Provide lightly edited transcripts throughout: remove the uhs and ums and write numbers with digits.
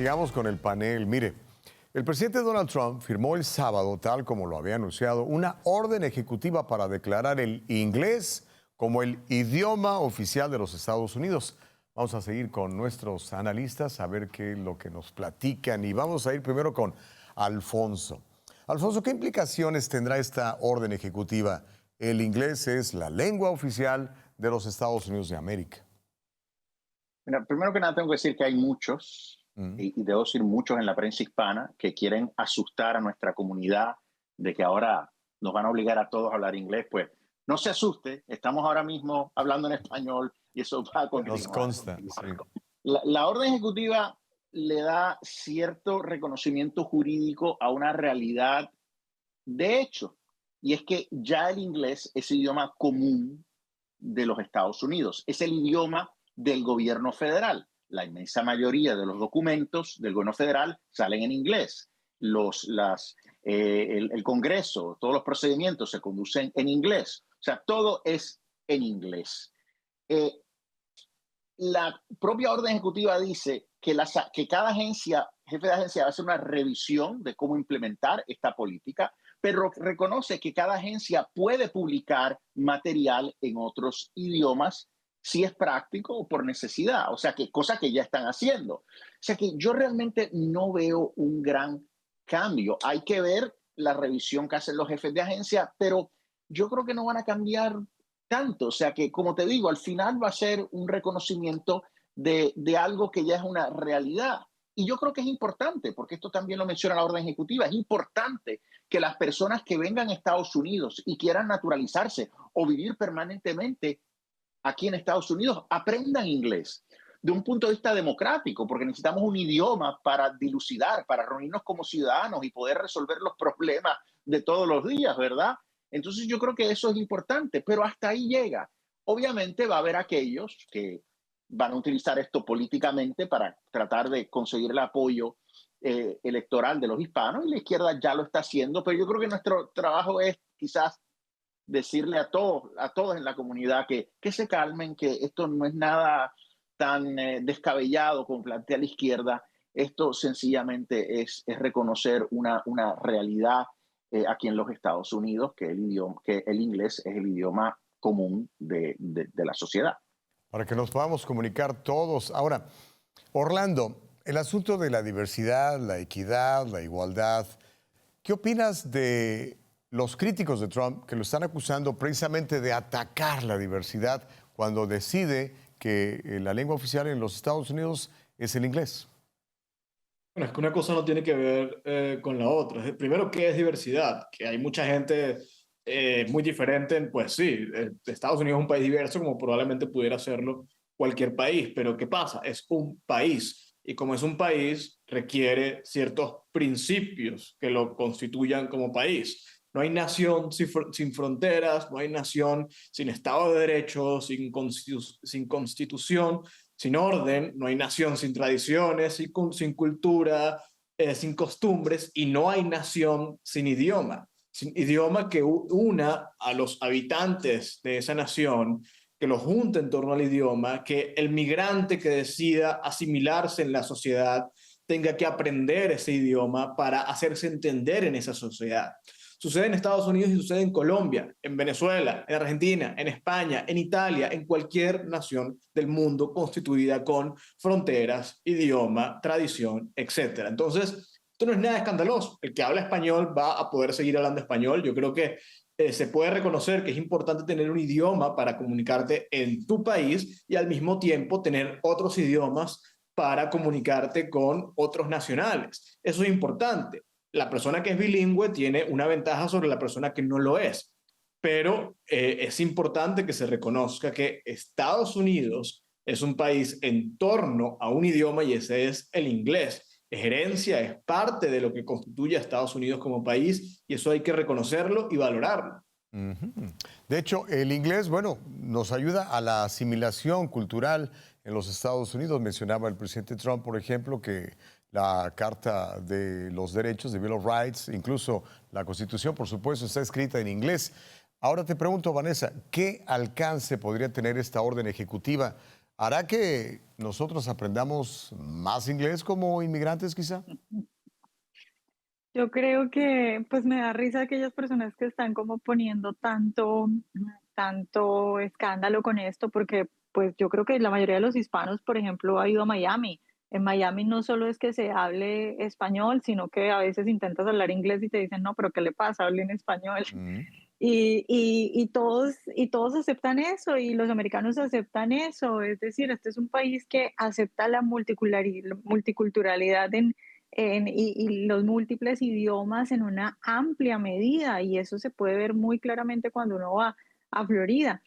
Sigamos con el panel. Mire, el presidente Donald Trump firmó el sábado, tal como lo había anunciado, una orden ejecutiva para declarar el inglés como el idioma oficial de los Estados Unidos. Vamos a seguir con nuestros analistas a ver qué es lo que nos platican y vamos a ir primero con Alfonso. Alfonso, ¿qué implicaciones tendrá esta orden ejecutiva? El inglés es la lengua oficial de los Estados Unidos de América. Mira, primero que nada tengo que decir que hay muchos, Mm. y debo decir muchos en la prensa hispana, que quieren asustar a nuestra comunidad de que ahora nos van a obligar a todos a hablar inglés. Pues no se asuste, estamos ahora mismo hablando en español y eso va a Nos continuar. consta, sí. La orden ejecutiva le da cierto reconocimiento jurídico a una realidad de hecho, y es que ya el inglés es idioma común de los Estados Unidos, es el idioma del gobierno federal. La inmensa mayoría de los documentos del gobierno federal salen en inglés. El Congreso, todos los procedimientos se conducen en inglés. O sea, todo es en inglés. Eh, la propia orden ejecutiva dice que cada jefe de agencia va a hacer una revisión de cómo implementar esta política, pero reconoce que cada agencia puede publicar material en otros idiomas si es práctico o por necesidad, o sea, que cosa que ya están haciendo. O sea, que yo realmente no veo un gran cambio. Hay que ver la revisión que hacen los jefes de agencia, pero yo creo que no van a cambiar tanto. O sea, que como te digo, al final va a ser un reconocimiento de algo que ya es una realidad. Y yo creo que es importante, porque esto también lo menciona la orden ejecutiva, es importante que las personas que vengan a Estados Unidos y quieran naturalizarse o vivir permanentemente aquí en Estados Unidos aprendan inglés de un punto de vista democrático, porque necesitamos un idioma para dilucidar, para reunirnos como ciudadanos y poder resolver los problemas de todos los días, ¿verdad? Entonces yo creo que eso es importante, pero hasta ahí llega. Obviamente va a haber aquellos que van a utilizar esto políticamente para tratar de conseguir el apoyo electoral de los hispanos y la izquierda ya lo está haciendo, pero yo creo que nuestro trabajo es quizás decirle a todos en la comunidad que se calmen, que esto no es nada tan descabellado como plantea la izquierda. Esto sencillamente es reconocer una realidad aquí en los Estados Unidos, que el inglés es el idioma común de la sociedad. Para que nos podamos comunicar todos. Ahora, Orlando, el asunto de la diversidad, la equidad, la igualdad, ¿qué opinas de los críticos de Trump que lo están acusando precisamente de atacar la diversidad cuando decide que la lengua oficial en los Estados Unidos es el inglés? Bueno, es que una cosa no tiene que ver con la otra. Primero, ¿qué es diversidad? Que hay mucha gente muy diferente. Pues sí, Estados Unidos es un país diverso como probablemente pudiera serlo cualquier país, pero ¿qué pasa? Es un país y como es un país requiere ciertos principios que lo constituyan como país. No hay nación sin fronteras, no hay nación sin Estado de Derecho, sin constitución, sin orden, no hay nación sin tradiciones, sin cultura, sin costumbres, y no hay nación sin idioma que una a los habitantes de esa nación, que los junte en torno al idioma, que el migrante que decida asimilarse en la sociedad tenga que aprender ese idioma para hacerse entender en esa sociedad. Sucede en Estados Unidos y sucede en Colombia, en Venezuela, en Argentina, en España, en Italia, en cualquier nación del mundo constituida con fronteras, idioma, tradición, etc. Entonces, esto no es nada escandaloso. El que habla español va a poder seguir hablando español. Yo creo que se puede reconocer que es importante tener un idioma para comunicarte en tu país y al mismo tiempo tener otros idiomas para comunicarte con otros nacionales. Eso es importante. La persona que es bilingüe tiene una ventaja sobre la persona que no lo es, pero es importante que se reconozca que Estados Unidos es un país en torno a un idioma y ese es el inglés. Es herencia, es parte de lo que constituye a Estados Unidos como país y eso hay que reconocerlo y valorarlo. De hecho, el inglés, bueno, nos ayuda a la asimilación cultural en los Estados Unidos. Mencionaba el presidente Trump, por ejemplo, que la Carta de los Derechos, de Bill of Rights, incluso la Constitución, por supuesto, está escrita en inglés. Ahora te pregunto, Vanessa, ¿qué alcance podría tener esta orden ejecutiva ¿Hará que nosotros aprendamos más inglés como inmigrantes quizá? Yo creo que, pues, me da risa aquellas personas que están como poniendo tanto escándalo con esto, porque, pues, yo creo que la mayoría de los hispanos, por ejemplo, ha ido a Miami. En Miami no solo es que se hable español, sino que a veces intentas hablar inglés y te dicen: "No, pero ¿qué le pasa? Hable en español". Mm. Y todos aceptan eso, y los americanos aceptan eso. Es decir, este es un país que acepta la multiculturalidad y los múltiples idiomas en una amplia medida, y eso se puede ver muy claramente cuando uno va a Florida.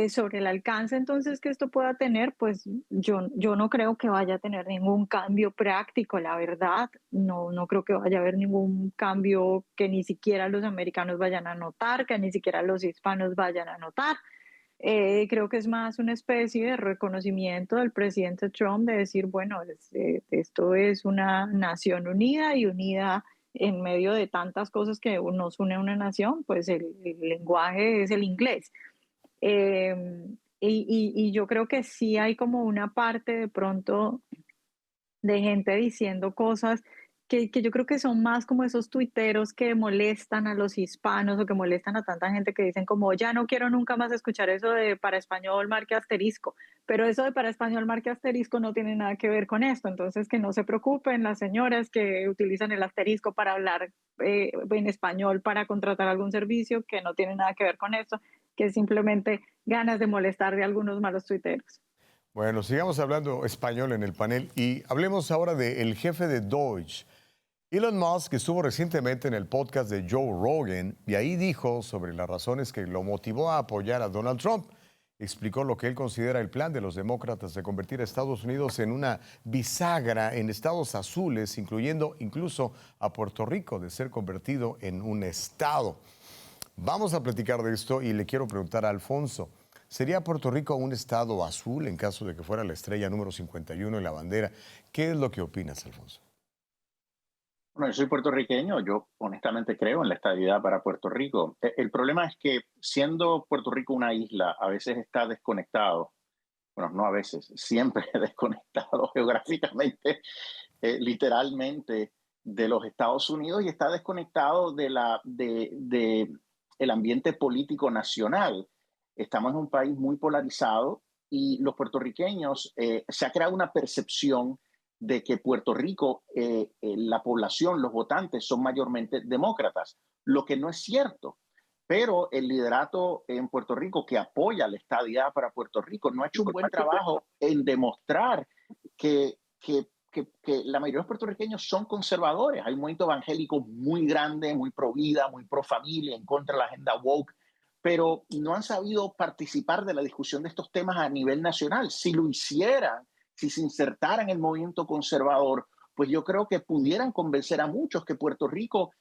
Sobre el alcance entonces que esto pueda tener, pues yo no creo que vaya a tener ningún cambio práctico, la verdad. No, no creo que vaya a haber ningún cambio que ni siquiera los americanos vayan a notar, que ni siquiera los hispanos vayan a notar. Creo que es más una especie de reconocimiento del presidente Trump de decir, bueno, esto es una nación unida y unida en medio de tantas cosas que nos une a una nación, pues el lenguaje es el inglés. Y yo creo que sí hay como una parte de pronto de gente diciendo cosas que yo creo que son más como esos tuiteros que molestan a los hispanos o que molestan a tanta gente que dicen como, ya no quiero nunca más escuchar eso de para español marque asterisco, pero eso de para español marque asterisco no tiene nada que ver con esto, entonces que no se preocupen las señoras que utilizan el asterisco para hablar en español para contratar algún servicio, que no tiene nada que ver con esto, que es simplemente ganas de molestar de algunos malos tuiteros. Bueno, sigamos hablando español en el panel y hablemos ahora del jefe de Deutsche. Elon Musk estuvo recientemente en el podcast de Joe Rogan y ahí dijo sobre las razones que lo motivó a apoyar a Donald Trump. Explicó lo que él considera el plan de los demócratas de convertir a Estados Unidos en una bisagra en estados azules, incluyendo incluso a Puerto Rico, de ser convertido en un estado. Vamos a platicar de esto y le quiero preguntar a Alfonso, ¿sería Puerto Rico un estado azul en caso de que fuera la estrella número 51 en la bandera? ¿Qué es lo que opinas, Alfonso? Bueno, yo soy puertorriqueño, yo honestamente creo en la estabilidad para Puerto Rico. El problema es que siendo Puerto Rico una isla, a veces está desconectado, bueno, no a veces, siempre desconectado geográficamente, literalmente, de los Estados Unidos y está desconectado de el ambiente político nacional. Estamos en un país muy polarizado y los puertorriqueños, se ha creado una percepción de que Puerto Rico, la población, los votantes son mayormente demócratas, lo que no es cierto. Pero el liderato en Puerto Rico que apoya la estadidad para Puerto Rico no ha hecho un buen trabajo en demostrar que la mayoría de los puertorriqueños son conservadores. Hay un movimiento evangélico muy grande, muy pro vida, muy pro familia, en contra de la agenda woke, pero no han sabido participar de la discusión de estos temas a nivel nacional. Si lo hicieran, si se insertaran en el movimiento conservador, pues yo creo que pudieran convencer a muchos que Puerto Rico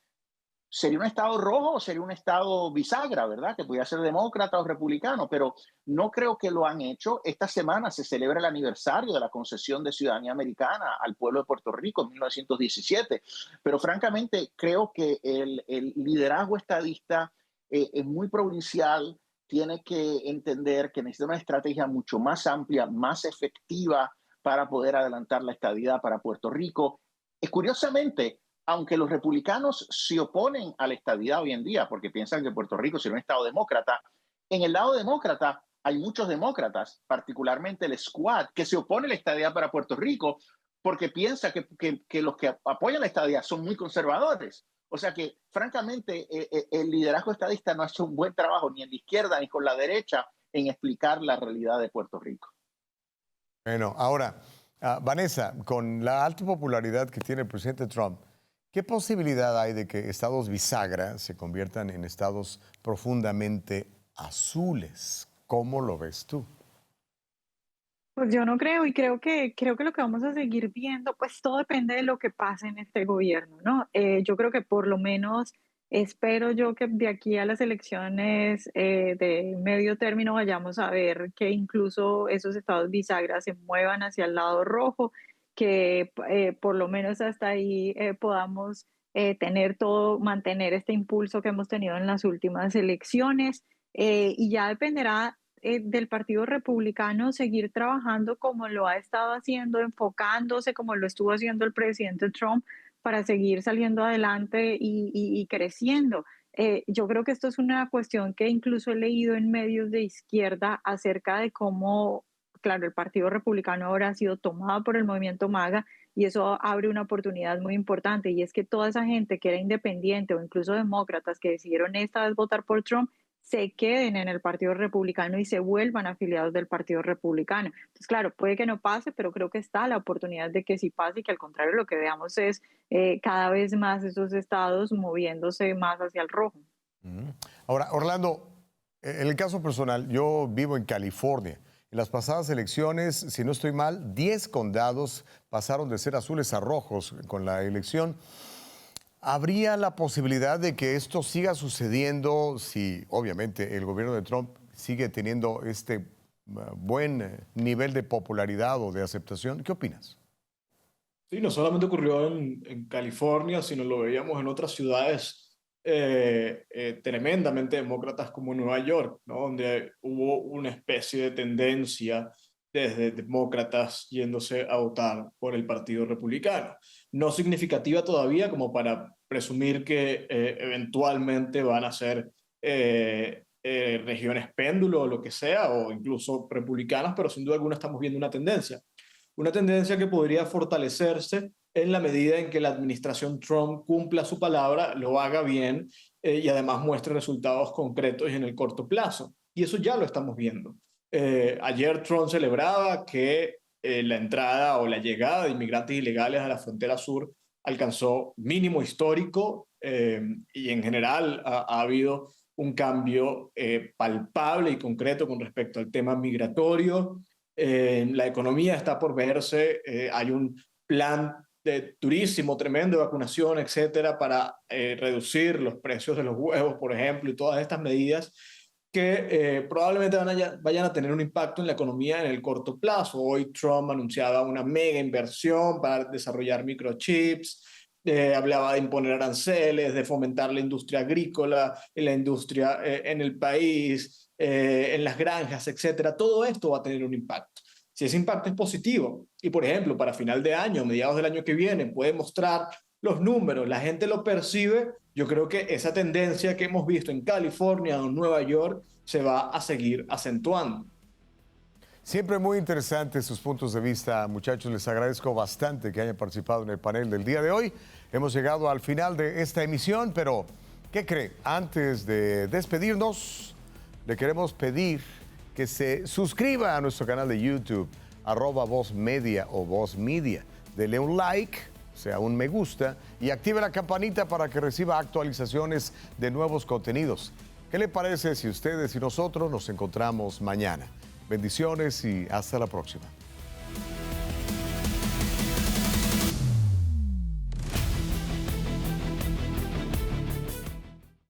sería un estado rojo o sería un estado bisagra, ¿verdad? Que pudiera ser demócrata o republicano, pero no creo que lo han hecho. Esta semana se celebra el aniversario de la concesión de ciudadanía americana al pueblo de Puerto Rico en 1917, pero francamente creo que el liderazgo estadista es muy provincial, tiene que entender que necesita una estrategia mucho más amplia, más efectiva para poder adelantar la estadidad para Puerto Rico. Es curiosamente, aunque los republicanos se oponen a la estadidad hoy en día porque piensan que Puerto Rico sería un estado demócrata, en el lado demócrata hay muchos demócratas, particularmente el Squad, que se opone a la estadidad para Puerto Rico porque piensa que los que apoyan la estadidad son muy conservadores. O sea que, francamente, el liderazgo estadista no ha hecho un buen trabajo ni en la izquierda ni con la derecha en explicar la realidad de Puerto Rico. Bueno, ahora, Vanessa, con la alta popularidad que tiene el presidente Trump, ¿qué posibilidad hay de que estados bisagra se conviertan en estados profundamente azules? ¿Cómo lo ves tú? Pues yo no creo, y creo que lo que vamos a seguir viendo, pues todo depende de lo que pase en este gobierno, ¿no? Yo creo que por lo menos espero yo que de aquí a las elecciones de medio término vayamos a ver que incluso esos estados bisagra se muevan hacia el lado rojo, que por lo menos hasta ahí podamos mantener este impulso que hemos tenido en las últimas elecciones, y ya dependerá. del Partido Republicano seguir trabajando como lo ha estado haciendo, enfocándose como lo estuvo haciendo el presidente Trump para seguir saliendo adelante y creciendo. Yo creo que esto es una cuestión que incluso he leído en medios de izquierda acerca de cómo, claro, el Partido Republicano ahora ha sido tomado por el movimiento MAGA y eso abre una oportunidad muy importante y es que toda esa gente que era independiente o incluso demócratas que decidieron esta vez votar por Trump se queden en el Partido Republicano y se vuelvan afiliados del Partido Republicano. Entonces, claro, puede que no pase, pero creo que está la oportunidad de que sí pase y que al contrario lo que veamos es cada vez más esos estados moviéndose más hacia el rojo. Ahora, Orlando, en el caso personal, yo vivo en California. En las pasadas elecciones, si no estoy mal, 10 condados pasaron de ser azules a rojos con la elección. ¿Habría la posibilidad de que esto siga sucediendo si, obviamente, el gobierno de Trump sigue teniendo este buen nivel de popularidad o de aceptación? ¿Qué opinas? Sí, no solamente ocurrió en California, sino lo veíamos en otras ciudades tremendamente demócratas como Nueva York, ¿no? Donde hubo una especie de tendencia desde demócratas yéndose a votar por el Partido Republicano. No significativa todavía como para presumir que eventualmente van a ser regiones péndulo o lo que sea, o incluso republicanas, pero sin duda alguna estamos viendo una tendencia. Una tendencia que podría fortalecerse en la medida en que la administración Trump cumpla su palabra, lo haga bien y además muestre resultados concretos en el corto plazo. Y eso ya lo estamos viendo. Ayer Trump celebraba que la entrada o la llegada de inmigrantes ilegales a la frontera sur alcanzó mínimo histórico y en general ha habido un cambio palpable y concreto con respecto al tema migratorio. La economía está por verse, hay un plan durísimo, tremendo de vacunación, etcétera, para reducir los precios de los huevos, por ejemplo, y todas estas medidas que probablemente vayan a tener un impacto en la economía en el corto plazo. Hoy Trump anunciaba una mega inversión para desarrollar microchips, hablaba de imponer aranceles, de fomentar la industria agrícola, la industria en el país, en las granjas, etcétera. Todo esto va a tener un impacto. Si ese impacto es positivo y, por ejemplo, para final de año, mediados del año que viene, puede mostrar los números, la gente lo percibe, yo creo que esa tendencia que hemos visto en California o en Nueva York se va a seguir acentuando. Siempre muy interesantes sus puntos de vista, muchachos. Les agradezco bastante que hayan participado en el panel del día de hoy. Hemos llegado al final de esta emisión, pero ¿qué cree? Antes de despedirnos, le queremos pedir que se suscriba a nuestro canal de YouTube, @VozMedia o Voz Media. Dele un like, o sea, un me gusta, y active la campanita para que reciba actualizaciones de nuevos contenidos. ¿Qué le parece si ustedes y nosotros nos encontramos mañana? Bendiciones y hasta la próxima.